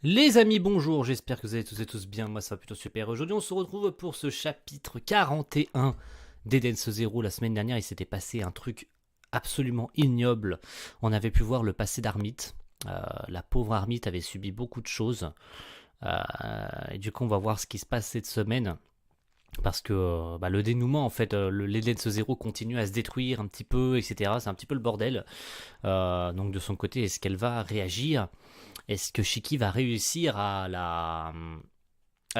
Les amis, bonjour, j'espère que vous allez tous et tous bien, moi ça va plutôt super. Aujourd'hui on se retrouve pour ce chapitre 41 d'Eden's Zero. La semaine dernière il s'était passé un truc absolument ignoble. On avait pu voir le passé d'Armite. La pauvre Armite avait subi beaucoup de choses. Et du coup on va voir ce qui se passe cette semaine. Parce que le dénouement en fait, l'Eden's Zero continue à se détruire un petit peu, etc. C'est un petit peu le bordel. Donc de son côté, est-ce qu'elle va réagir? Est-ce que Shiki va réussir à la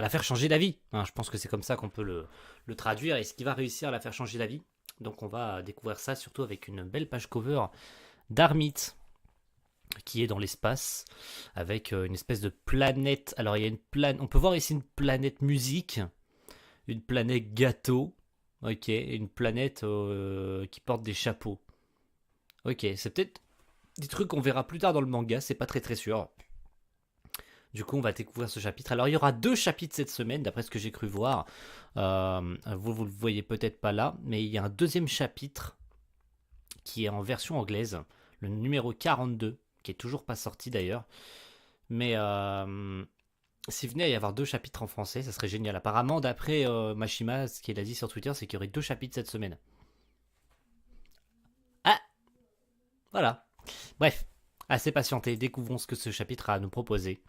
faire changer d'avis, hein? Je pense que c'est comme ça qu'on peut le traduire. Est-ce qu'il va réussir à la faire changer d'avis? Donc on va découvrir ça surtout avec une belle page cover d'Armite qui est dans l'espace avec une espèce de planète. Alors il y a une planète, on peut voir ici une planète musique, une planète gâteau, ok, et une planète qui porte des chapeaux. Ok, c'est peut-être des trucs qu'on verra plus tard dans le manga, c'est pas très très sûr. Du coup, on va découvrir ce chapitre. Alors, il y aura deux chapitres cette semaine, d'après ce que j'ai cru voir. Vous le voyez peut-être pas là, mais il y a un deuxième chapitre qui est en version anglaise, le numéro 42, qui est toujours pas sorti d'ailleurs. Mais s'il venait à y avoir deux chapitres en français, ça serait génial. Apparemment, d'après Mashima, ce qu'il a dit sur Twitter, c'est qu'il y aurait deux chapitres cette semaine. Ah, voilà. Bref, assez patienté, découvrons ce que ce chapitre a à nous proposer.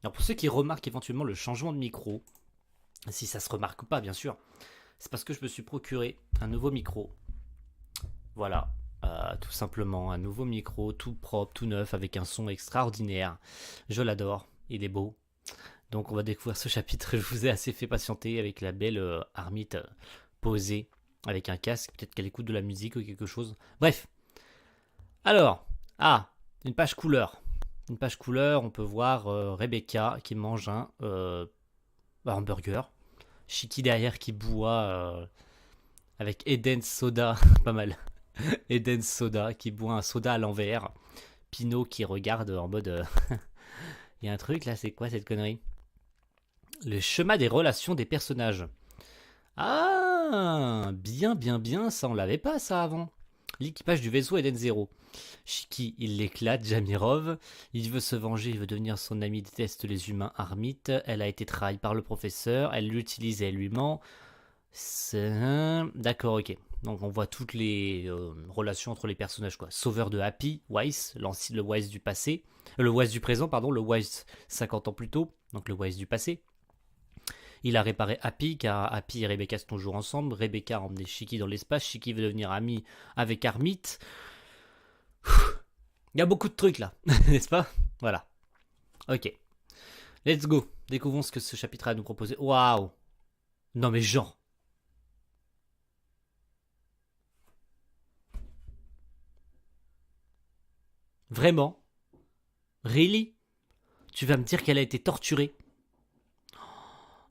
Alors pour ceux qui remarquent éventuellement le changement de micro, si ça se remarque pas bien sûr, c'est parce que je me suis procuré un nouveau micro. Voilà, tout simplement un nouveau micro, tout propre, tout neuf, avec un son extraordinaire. Je l'adore, il est beau. Donc on va découvrir ce chapitre, je vous ai assez fait patienter avec la belle Armite posée, avec un casque, peut-être qu'elle écoute de la musique ou quelque chose. Bref, alors, une page couleur. Une page couleur, on peut voir Rebecca qui mange un hamburger. Shiki derrière qui boit avec Eden Soda, pas mal. Eden Soda qui boit un soda à l'envers. Pino qui regarde en mode il y a un truc là, c'est quoi cette connerie? Le chemin des relations des personnages. Ah, bien, bien, bien, ça on l'avait pas ça avant. L'équipage du vaisseau Eden Zero. Shiki, il l'éclate, Jamirov. Il veut se venger, il veut devenir son ami, déteste les humains. Armite, elle a été trahie par le professeur, elle l'utilise et elle lui ment. D'accord, ok. Donc on voit toutes les relations entre les personnages, quoi. Sauveur de Happy, Weiss, le Weiss du passé. Le Weiss du présent, pardon, le Weiss 50 ans plus tôt, donc le Weiss du passé. Il a réparé Happy, car Happy et Rebecca sont toujours ensemble. Rebecca a emmené Shiki dans l'espace. Shiki veut devenir ami avec Armite. Il y a beaucoup de trucs là, n'est-ce pas? Voilà. Ok. Let's go. Découvrons ce que ce chapitre a à nous proposer. Waouh. Non mais Jean. Vraiment? Really? Tu vas me dire qu'elle a été torturée?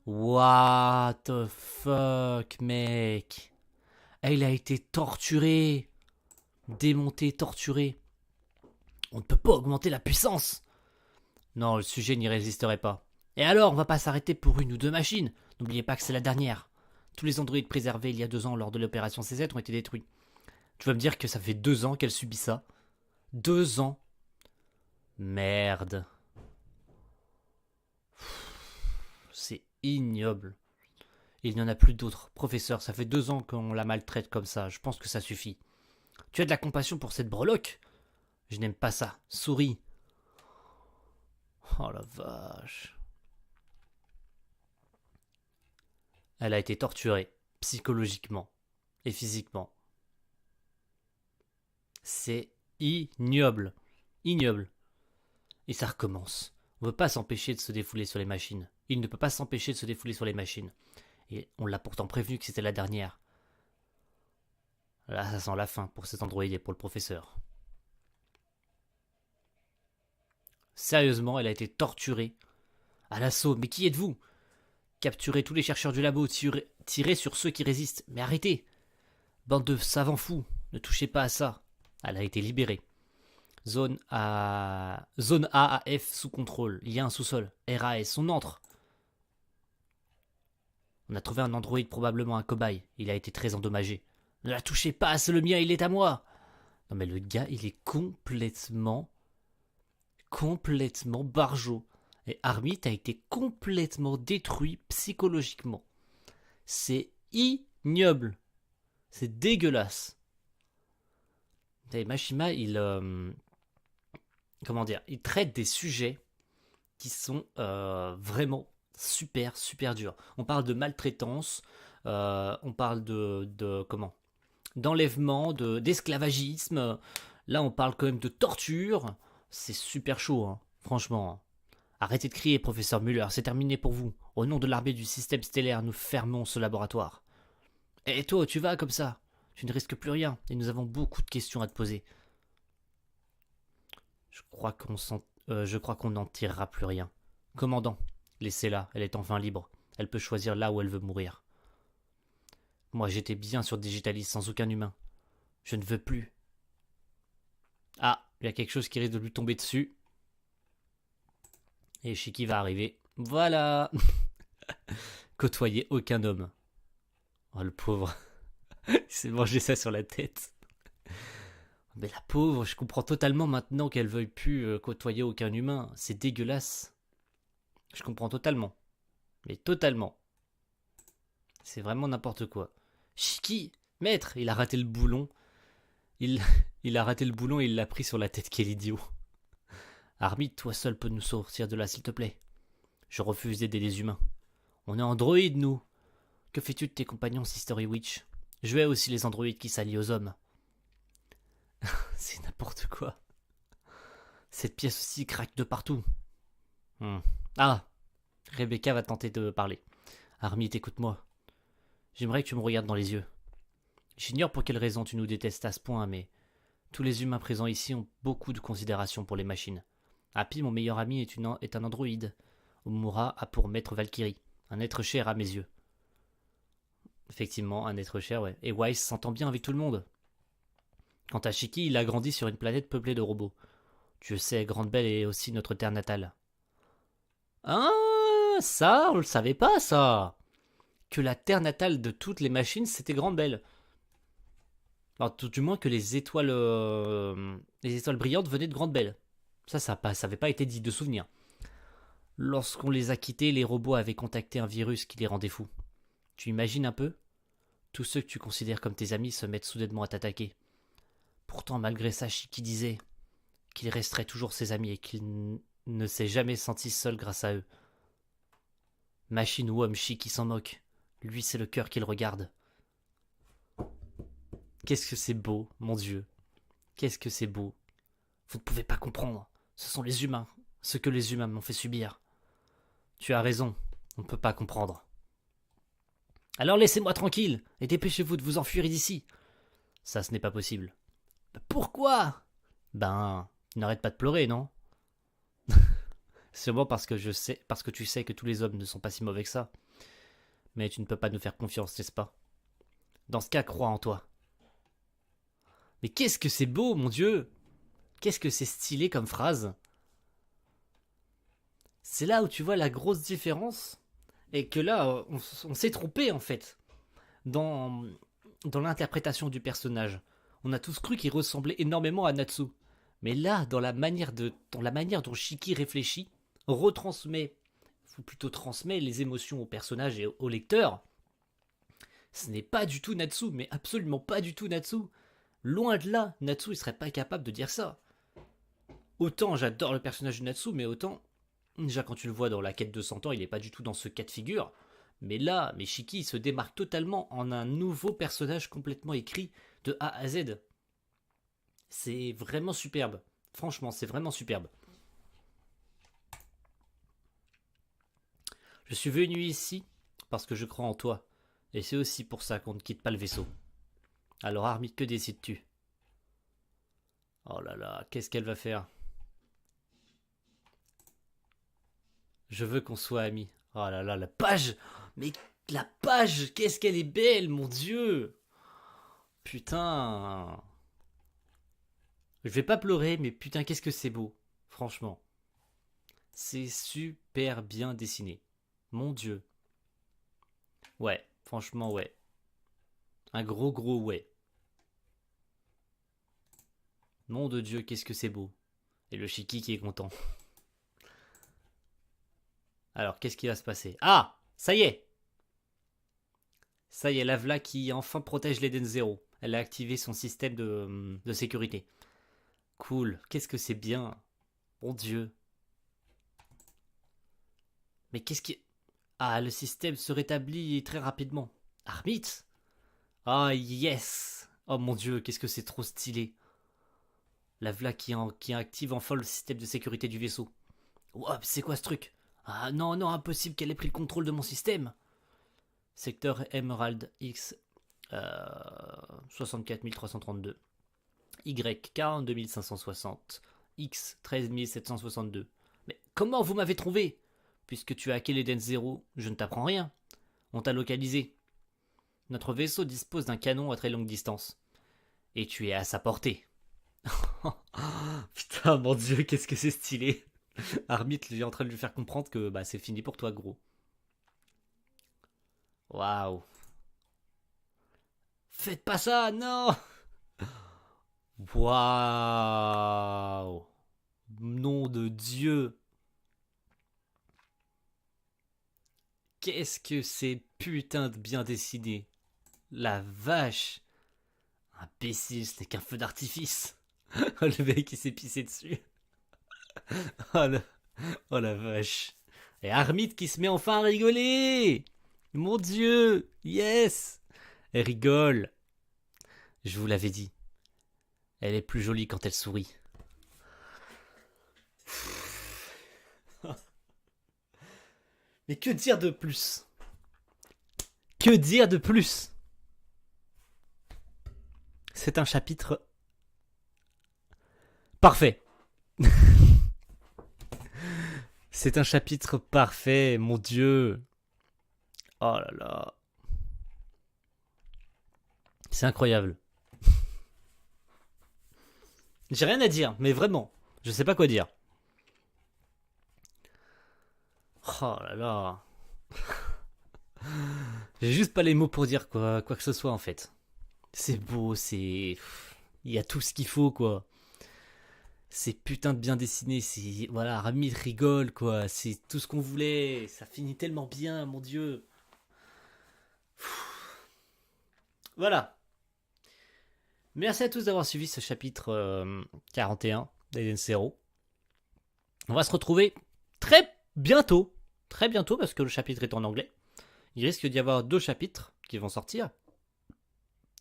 What the fuck, mec? Elle a été torturée. Démontée, torturée. On ne peut pas augmenter la puissance. Non, le sujet n'y résisterait pas. Et alors, on va pas s'arrêter pour une ou deux machines. N'oubliez pas que c'est la dernière. Tous les androïdes préservés il y a 2 ans lors de l'opération CZ ont été détruits. Tu vas me dire que ça fait 2 ans qu'elle subit ça? 2 ans? Merde. C'est ignoble. Il n'y en a plus d'autres. Professeur, ça fait 2 ans qu'on la maltraite comme ça. Je pense que ça suffit. Tu as de la compassion pour cette breloque? Je n'aime pas ça. Souris. Oh la vache. Elle a été torturée, psychologiquement et physiquement. C'est ignoble. Ignoble. Et ça recommence. On ne peut pas s'empêcher de se défouler sur les machines. Il ne peut pas s'empêcher de se défouler sur les machines. Et on l'a pourtant prévenu que c'était la dernière. Là, ça sent la fin pour cet androïde et pour le professeur. Sérieusement, elle a été torturée. À l'assaut, mais qui êtes-vous? Capturez tous les chercheurs du labo, tirez sur ceux qui résistent. Mais arrêtez! Bande de savants fous, ne touchez pas à ça. Elle a été libérée. Zone A à F sous contrôle. Il y a un sous-sol. RAS, on entre. On a trouvé un androïde, probablement un cobaye. Il a été très endommagé. Ne la touchez pas, c'est le mien, il est à moi. Non mais le gars, il est complètement barjot. Et Armit a été complètement détruit psychologiquement. C'est ignoble. C'est dégueulasse. Et Mashima, comment dire, il traite des sujets qui sont vraiment super, super durs. On parle de maltraitance, on parle comment, d'enlèvement, d'esclavagisme. Là, on parle quand même de torture. C'est super chaud, hein, franchement. Arrêtez de crier, professeur Muller, c'est terminé pour vous. Au nom de l'armée du système stellaire, nous fermons ce laboratoire. Et toi, tu vas comme ça? Tu ne risques plus rien, et nous avons beaucoup de questions à te poser. Je crois qu'on n'en tirera plus rien. Commandant, laissez-la, elle est enfin libre. Elle peut choisir là où elle veut mourir. Moi, j'étais bien sur Digitalis sans aucun humain. Je ne veux plus. Ah, il y a quelque chose qui risque de lui tomber dessus. Et Shiki va arriver. Voilà. Côtoyer aucun homme. Oh, le pauvre. Il s'est mangé ça sur la tête. Mais la pauvre, je comprends totalement maintenant qu'elle veuille plus côtoyer aucun humain. C'est dégueulasse. Je comprends totalement. Mais totalement. C'est vraiment n'importe quoi. Shiki, maître, il a raté le boulon. Il, il a raté le boulon et il l'a pris sur la tête. Quel idiot. Armit, toi seul peux nous sortir de là, s'il te plaît. Je refuse d'aider les humains. On est androïdes, nous. Que fais-tu de tes compagnons, Sistery Witch? Je vais aussi les androïdes qui s'allient aux hommes. C'est n'importe quoi. Cette pièce aussi craque de partout. Ah, Rebecca va tenter de parler. Armit, écoute-moi. J'aimerais que tu me regardes dans les yeux. J'ignore pour quelle raison tu nous détestes à ce point, mais tous les humains présents ici ont beaucoup de considération pour les machines. Happy, mon meilleur ami, est un androïde. Omura a pour maître Valkyrie, un être cher à mes yeux. Effectivement, un être cher, ouais. Et Wise s'entend bien avec tout le monde. Quant à Shiki, il a grandi sur une planète peuplée de robots. Tu sais, Grande Belle est aussi notre terre natale. Ah, ça, on le savait pas, ça. Que la terre natale de toutes les machines, c'était Grande Belle. Alors, tout du moins que les étoiles brillantes venaient de Grande Belle. Ça avait pas été dit de souvenir. Lorsqu'on les a quittés, les robots avaient contacté un virus qui les rendait fous. Tu imagines un peu? Tous ceux que tu considères comme tes amis se mettent soudainement à t'attaquer. Pourtant, malgré ça, Shiki disait qu'il resterait toujours ses amis et qu'il ne s'est jamais senti seul grâce à eux. Machine ou homme, Shiki s'en moque. Lui, c'est le cœur qu'il regarde. Qu'est-ce que c'est beau, mon Dieu. Qu'est-ce que c'est beau. Vous ne pouvez pas comprendre. Ce sont les humains, ce que les humains m'ont fait subir. Tu as raison, on ne peut pas comprendre. Alors laissez-moi tranquille, et dépêchez-vous de vous enfuir d'ici. Ça, ce n'est pas possible. Pourquoi? Tu n'arrêtes pas de pleurer, non? Sûrement parce que tu sais que tous les hommes ne sont pas si mauvais que ça. Mais tu ne peux pas nous faire confiance, n'est-ce pas? Dans ce cas, crois en toi. Mais qu'est-ce que c'est beau, mon Dieu! Qu'est-ce que c'est stylé comme phrase! C'est là où tu vois la grosse différence. Et que là, on s'est trompé, en fait. Dans l'interprétation du personnage. On a tous cru qu'il ressemblait énormément à Natsu. Mais là, dans la manière dont Shiki réfléchit, retransmet, ou plutôt transmet les émotions au personnage et au lecteur, ce n'est pas du tout Natsu, mais absolument pas du tout Natsu. Loin de là, Natsu il serait pas capable de dire ça. Autant j'adore le personnage de Natsu, mais autant, déjà quand tu le vois dans la quête de 100 ans, il est pas du tout dans ce cas de figure. Mais là, Shiki se démarque totalement en un nouveau personnage complètement écrit de A à Z. C'est vraiment superbe. Franchement, c'est vraiment superbe. Je suis venu ici parce que je crois en toi. Et c'est aussi pour ça qu'on ne quitte pas le vaisseau. Alors Armit, que décides-tu? Oh là là, qu'est-ce qu'elle va faire? Je veux qu'on soit amis. Oh là là, la page! Mais la page, qu'est-ce qu'elle est belle, mon Dieu! Putain! Je vais pas pleurer, mais putain, qu'est-ce que c'est beau. Franchement. C'est super bien dessiné. Mon Dieu. Ouais, franchement, ouais. Un gros gros ouais. Nom de Dieu, qu'est-ce que c'est beau. Et le Shiki qui est content. Alors, qu'est-ce qui va se passer? Ah! Ça y est! Ça y est, la Vla qui enfin protège l'Eden Zero. Elle a activé son système de sécurité. Cool. Qu'est-ce que c'est bien. Mon Dieu. Mais qu'est-ce qui... Ah, le système se rétablit très rapidement. Armit? Ah, yes! Oh mon Dieu, qu'est-ce que c'est trop stylé. La Vla qui active enfin le système de sécurité du vaisseau. Wow, c'est quoi ce truc? Ah non, non, impossible qu'elle ait pris le contrôle de mon système. Secteur Emerald X 64 332. Y 42 560. X 13 762. Mais comment vous m'avez trouvé? Puisque tu as hacké l'Eden Zero, je ne t'apprends rien. On t'a localisé. Notre vaisseau dispose d'un canon à très longue distance. Et tu es à sa portée. Putain, mon Dieu, qu'est-ce que c'est stylé. Armit est en train de lui faire comprendre que bah, c'est fini pour toi, gros. Waouh. Faites pas ça, non. Waouh. Nom de Dieu. Qu'est-ce que c'est putain de bien dessiné. La vache. Imbécile, ce n'est qu'un feu d'artifice. Le mec qui s'est pissé dessus. Oh la... oh la vache. Et Armit qui se met enfin à rigoler. Mon Dieu. Yes. Elle rigole. Je vous l'avais dit. Elle est plus jolie quand elle sourit. Mais que dire de plus? Que dire de plus? C'est un chapitre parfait. C'est un chapitre parfait, mon Dieu. Oh là là. C'est incroyable. J'ai rien à dire, mais vraiment. Je sais pas quoi dire. Oh là là. J'ai juste pas les mots pour dire quoi que ce soit en fait. C'est beau, c'est... Il y a tout ce qu'il faut quoi. C'est putain de bien dessiné, c'est... Voilà, Ramit rigole quoi. C'est tout ce qu'on voulait. Ça finit tellement bien, mon Dieu. Voilà. Merci à tous d'avoir suivi ce chapitre 41 d'Eden Zero. On va se retrouver très bientôt. Très bientôt parce que le chapitre est en anglais. Il risque d'y avoir 2 chapitres qui vont sortir.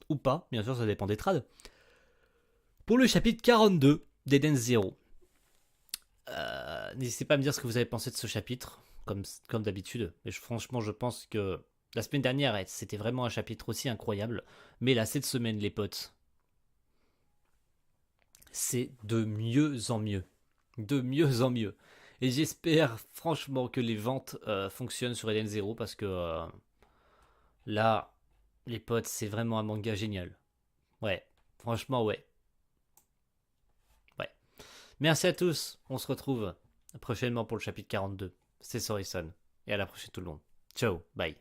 Ou pas, bien sûr ça dépend des trades. Pour le chapitre 42 d'Eden Zero. N'hésitez pas à me dire ce que vous avez pensé de ce chapitre. Comme d'habitude. Mais franchement je pense que la semaine dernière c'était vraiment un chapitre aussi incroyable. Mais là cette semaine les potes. C'est de mieux en mieux. De mieux en mieux. Et j'espère franchement que les ventes fonctionnent sur Eden Zero parce que là, les potes, c'est vraiment un manga génial. Ouais, franchement, ouais. Ouais. Merci à tous. On se retrouve prochainement pour le chapitre 42. C'est Sorryson. Et à la prochaine tout le monde. Ciao, bye.